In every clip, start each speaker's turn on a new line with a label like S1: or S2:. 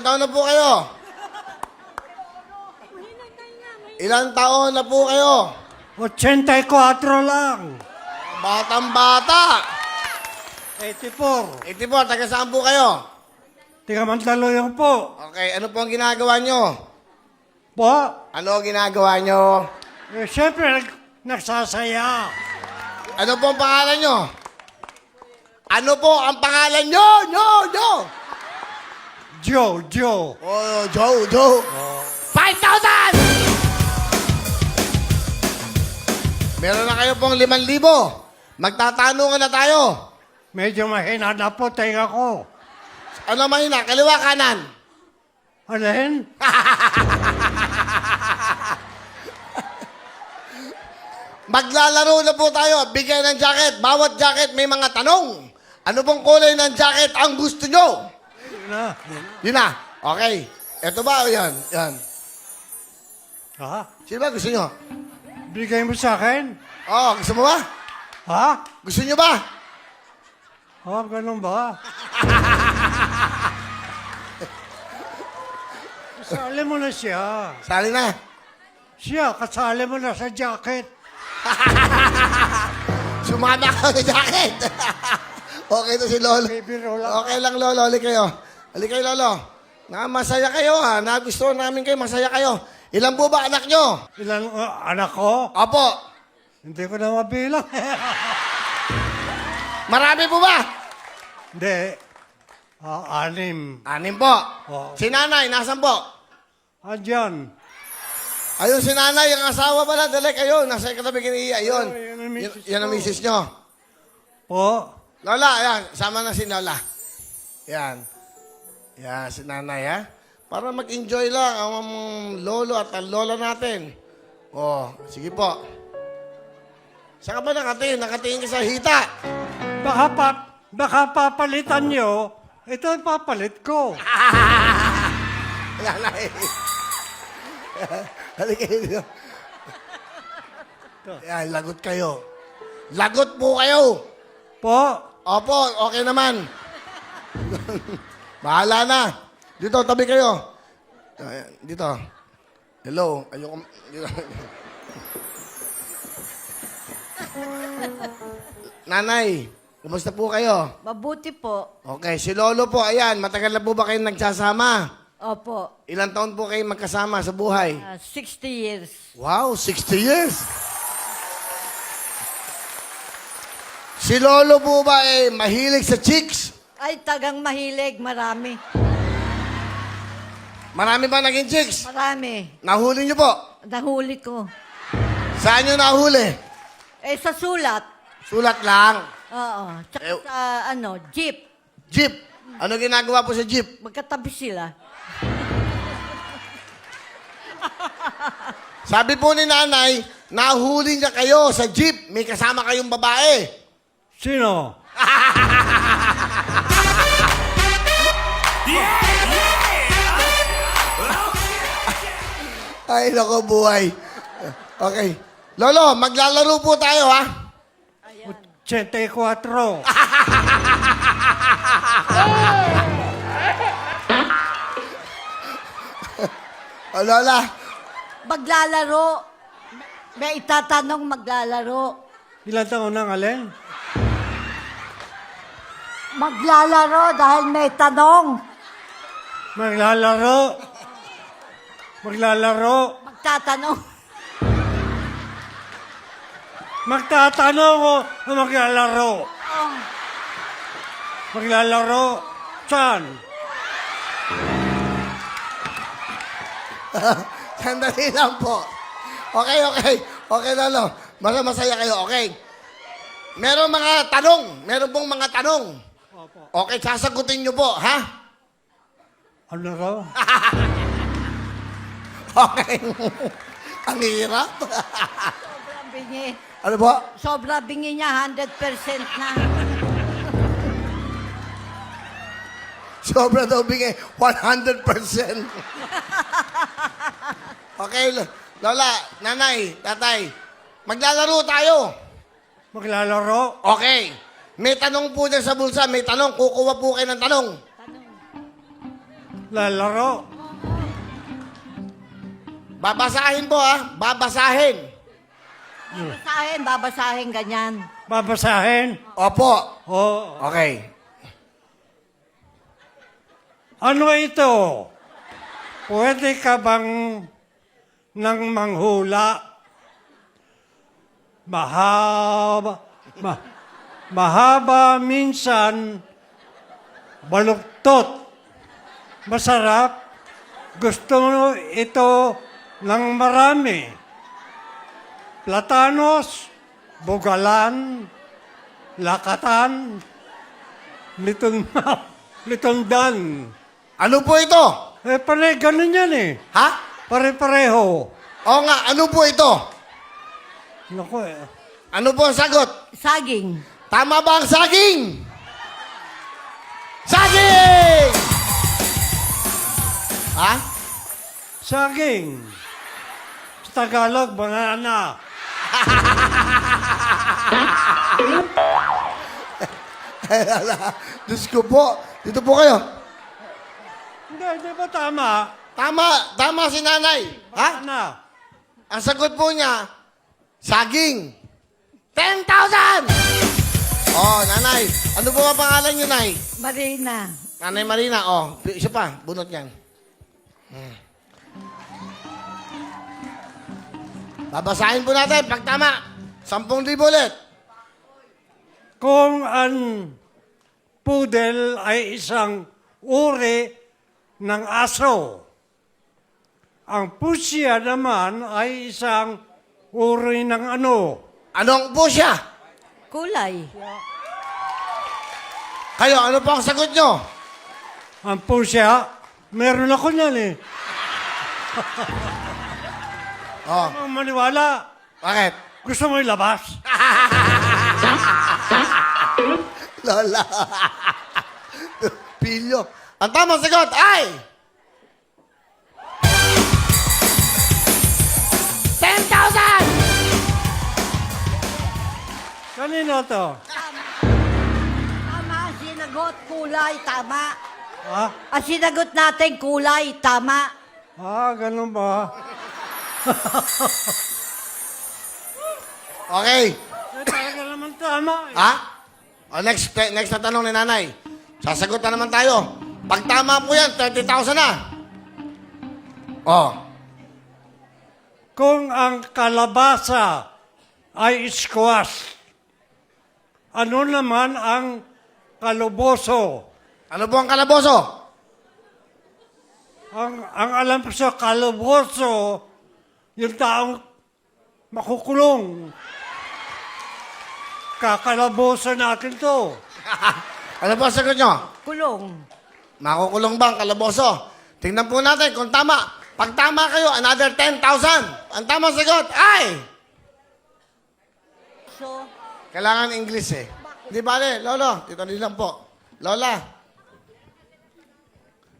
S1: Ilang taon na po kayo? Ilang taon na po kayo?
S2: 84 lang.
S1: Batang-bata.
S2: 84.
S1: 84, taga saan po kayo?
S2: Tiga Mandaluyong po.
S1: Okay, ano po ang ginagawa nyo?
S2: Po?
S1: Ano ang ginagawa nyo?
S2: Siyempre, nagsasaya.
S1: Ano po ang pangalan nyo? Ano po ang pangalan nyo?
S2: Joe.
S1: Oh, Joe. 5,000! Meron na kayo pong 5,000. Magtatanungan na tayo.
S2: Medyo mahina na po, tinga ko.
S1: Ano mahina? Kaliwa, kanan?
S2: Alin?
S1: Maglalaro na po tayo. Bigay ng jacket. Bawat jacket may mga tanong. Ano pong kulay ng jacket ang gusto nyo? Yun na. Okay. Ito ba o yan? Yan.
S2: Ha?
S1: Sino ba gusto nyo?
S2: Bigay mo sa akin?
S1: Oh, gusto mo ba?
S2: Ha?
S1: Gusto nyo ba?
S2: Ganun ba? Kasali mo na siya.
S1: Sali na.
S2: Siya, kasali mo na sa jacket.
S1: Sumama ka sa jacket. Okay to si Lolo.
S2: Baby roll lang.
S1: Okay lang, Lolo. Hali kayo. Hali kayo, Lolo. Masaya kayo, ha? Nagustuhan namin kayo. Masaya kayo. Ilan po ba anak nyo?
S2: Ilan anak ko?
S1: Opo.
S2: Hindi ko na mabilang.
S1: Marami po ba?
S2: Hindi. 6.
S1: 6 po.
S2: Oo.
S1: Si nanay, nasan po?
S2: Andyan.
S1: Ayun si nanay, yung asawa pala. Dali kayo. Nasa katabi kini Ayun.
S2: Ayun ang misis
S1: Yan ang
S2: ko.
S1: misis nyo.
S2: Po?
S1: Lola, ayan. Sama na si Lola. Yan. Yan, si nanay, ha? Para mag-enjoy lang ang lolo at ang lola natin. Oh, sige po. Saan ka ba nakatingin? Nakatingin ka sa hita.
S2: Baka papalitan nyo. Ito ang papalit ko.
S1: Nanay. Halika dito. Yan, lagot kayo. Lagot po kayo.
S2: Po?
S1: Opo, okay naman. Bahala na. Dito, tabi kayo. Ayan, dito. Hello. Ayoko. Nanay, kumusta po kayo?
S3: Mabuti po.
S1: Okay, si Lolo po, ayan. Matagal na po ba kayong nagsasama?
S3: Opo.
S1: Ilang taon po kayo magkasama sa buhay?
S3: 60 years.
S1: Wow, 60 years. Si Lolo po ba mahilig sa chicks?
S3: Ay, tagang mahilig. Marami.
S1: Marami ba naging chicks?
S3: Marami.
S1: Nahuli niyo po?
S3: Nahuli ko.
S1: Saan niyo nahuli?
S3: Eh, sa sulat.
S1: Sulat lang.
S3: Oo. Tsaka
S1: Eh,
S3: sa, jeep.
S1: Jeep. Ano ginagawa po sa jeep?
S3: Magkatabi sila.
S1: Sabi po ni nanay, nahuli niya kayo sa jeep. May kasama kayong babae.
S2: Sino?
S1: Ay, nako buhay. Okay. Lolo, maglalaro po tayo, ha?
S2: 84.
S1: O, Lola.
S3: Maglalaro. May itatanong maglalaro.
S2: Ilan taon nang alin?
S3: Maglalaro dahil may tanong.
S2: Maglalaro.
S3: Magtatanong.
S2: Magtatanong o maglalaro? Maglalaro. Saan?
S1: Sandali lang po. Okay. Okay, Lolo. Masaya kayo, okay? Meron mga tanong. Meron pong mga tanong. Okay, sasagutin niyo po, ha?
S2: Ano raw?
S1: Okay. Ang hirap.
S3: Sobrang bingi.
S1: Ano po?
S3: Sobrang bingi niya. 100% na.
S1: Sobra daw bigay. 100%. Okay, Lola, nanay, tatay. Maglalaro tayo.
S2: Maglalaro?
S1: Okay. May tanong po dyan sa bulsa. May tanong. Kukuha po kayo ng tanong.
S2: Lalaro.
S1: Babasahin po, ha? Babasahin.
S3: Babasahin, ganyan.
S2: Babasahin.
S1: Opo.
S2: Oh,
S1: Okay.
S2: ano ito? Pwede ka bang nang manghula? Mahaba minsan, baluktot. Masarap. Gusto mo ito ng marami. Platanos, bugalan, lakatan, litondan.
S1: Ano po ito?
S2: Ganun yan eh.
S1: Ha?
S2: Pare-pareho.
S1: Oo nga, ano po ito?
S2: Naku eh.
S1: Ano po ang sagot?
S3: Saging.
S1: Tama ba ang saging? Saging! Ha?
S2: Saging. Sa Tagalog, banana.
S1: Diyos ko po. Dito po kayo.
S2: Hindi ba tama?
S1: Tama si nanay. Ha?
S2: Banana.
S1: Ang sagot po niya, saging. 10,000! Oh, nanay. Ano po ang pangalan niyo, nay?
S3: Marina.
S1: Nanay Marina. Oh, isa pa. Bunot niyan. Babasahin po natin. Pag tama, 10,000 ulit.
S2: Kung ang poodle ay isang uri ng aso, ang pusya naman ay isang uri ng ano?
S1: Anong po siya?
S3: Kulay.
S1: Kayo, ano po ang sagot nyo?
S2: Ang pusya, meron ako niyan eh.
S1: Oh,
S2: Ano maniwala?
S1: bakit?
S2: Gusto mo ilabas?
S1: Lola. Pilyo. Ang tamang sagot ay... 10,000!
S2: Kanino to?
S3: Tama ang sinagot, kulay, tama.
S2: Ha?
S3: Ang sinagot natin, kulay, tama.
S2: Ganun ba?
S1: Okay.
S2: Talaga naman tama eh.
S1: Ha? O, next na tanong ni nanay. Sasagot na naman tayo. Pag tama po yan, 30,000 na. Oh.
S2: Kung ang kalabasa ay squash, ano naman ang kaluboso?
S1: Ano po ang kalaboso?
S2: Ang alam ko sa kaluboso, yung taong makukulong. Kakalaboso natin to.
S1: Ano po ang sagot nyo?
S3: Kulong.
S1: Makukulong ba ang kalaboso? Tingnan po natin kung tama. Pag tama kayo, another 10,000. Ang tamang sagot ay...
S3: So,
S1: Kailangan English eh. Di bale, Lolo, dito lang po. Lola,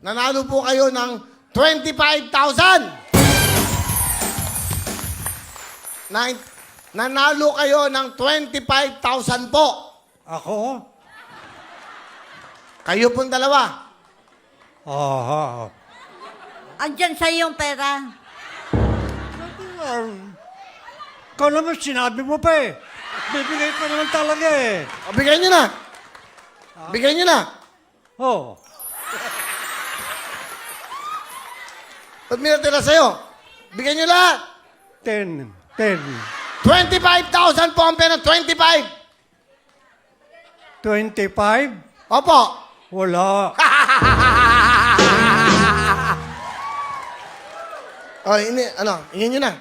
S1: nanalo po kayo ng 25,000! Nanalo kayo ng 25,000 po.
S2: Ako?
S1: Kayo pong dalawa.
S2: Aha.
S3: andyan sa iyong pera.
S2: Ikaw naman, sinabi mo pa eh. Bibigay pa naman talaga eh.
S1: O, bigay nyo na. Bigay nyo na.
S2: Oh.
S1: Ba't may natira sa'yo? Bigay nyo lahat.
S2: 10.
S1: 25,000 po ang pera. 25.
S2: 25?
S1: Opo.
S2: Wala.
S1: O, ingin nyo na.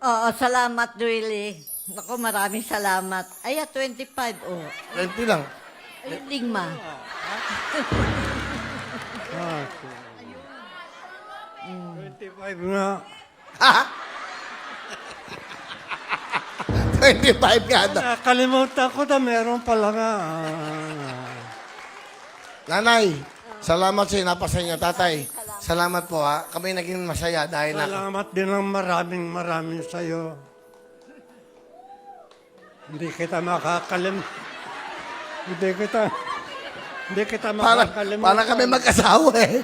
S3: Oo, salamat, really. Naku, maraming salamat. Ay, 25, oh.
S1: 20 lang.
S3: Ay, lingma.
S2: Ah, 25 nga.
S1: 25 nga daw.
S2: Kalimutan ko na meron pala nga.
S1: Nanay, salamat sa inapasay niyo, tatay. Salamat po ha. Kami naging masaya dahil
S2: Salamat din ng maraming sa'yo. Hindi kita
S1: para
S2: makakalimutan.
S1: kami mag-asawa eh.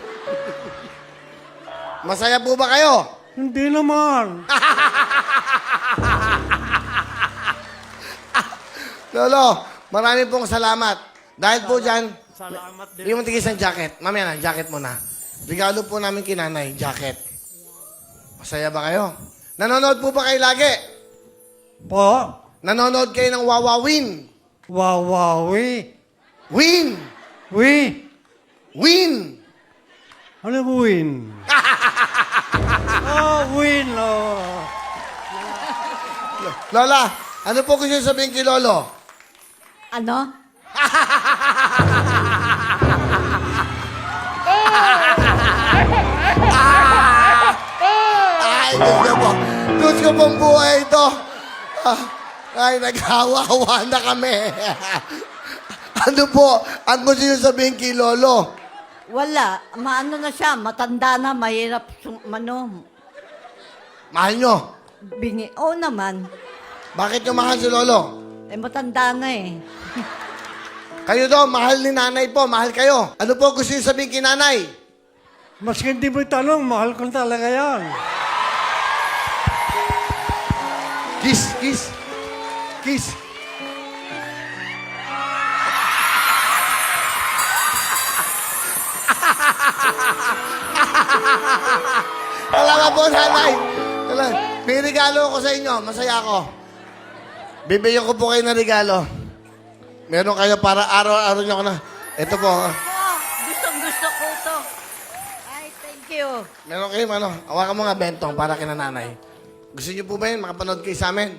S1: Masaya po ba kayo?
S2: Hindi naman.
S1: Lolo, marami pong salamat. Dahil po dyan,
S2: Salamat din.
S1: yung tigis ng jacket. Mamaya na, jacket mo na. Regalo po namin kinanay, jacket. Masaya ba kayo? Nanonood po ba kayo lagi?
S2: Po?
S1: Nanonood kayo ng Wawawin.
S2: Wawawi.
S1: Win!
S2: Wi.
S1: Win!
S2: Ano win? Oh, win. Oh.
S1: Lola, ano po gusto niyo sabihin kay Lolo?
S3: Ano?
S1: Ay, Diyos ko po. Diyos ko pong buhay ito. Ay, naghawa-hawa na kami. Ano po ang gusto niyo sabihin kay Lolo?
S3: Wala. Maano na siya, matanda na, mahirap,
S1: Mahal nyo.
S3: bingi. Oo naman.
S1: Bakit nyo mahal si Lolo?
S3: Eh, matanda na eh.
S1: Kayo daw, mahal ni nanay po. Mahal kayo. Ano po gusto niyo sabihin kay nanay?
S2: Maski hindi mo itanong, mahal ko talaga yan.
S1: Kiss, kiss. Kiss. Alam po, nanay. May regalo ko sa inyo. Masaya ako. Bibigyan ko po kayo ng regalo. Meron kayo para araw-araw nyo ko na. Ito po.
S3: Oh, gusto ko to. Ay, thank you.
S1: Meron kayo, hawakan mo nga bentong para kina nanay. Gusto niyo po ba yun? Makapanood kayo sa amin?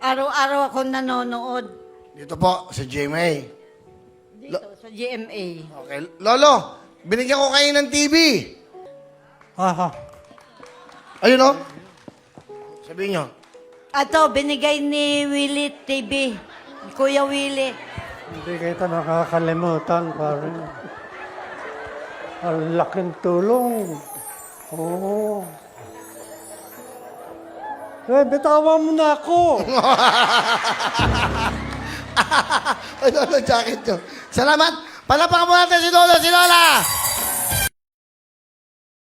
S3: Araw-araw ako nanonood
S1: Dito po, sa GMA.
S3: dito sa GMA.
S1: Okay. Lolo, binigyan ko kayo ng TV.
S2: Aha.
S1: Ayun o. Sabihin nyo.
S3: Ato, binigay ni Willie TV. Kuya Willie.
S2: Hindi kita nakakalimutan, pare. Ang laking tulong. Oo. Eh, bitawan mo na ako.
S1: Ay, Lolo, jacket nyo. Salamat. Palapakan mo natin si Lolo, si Lola.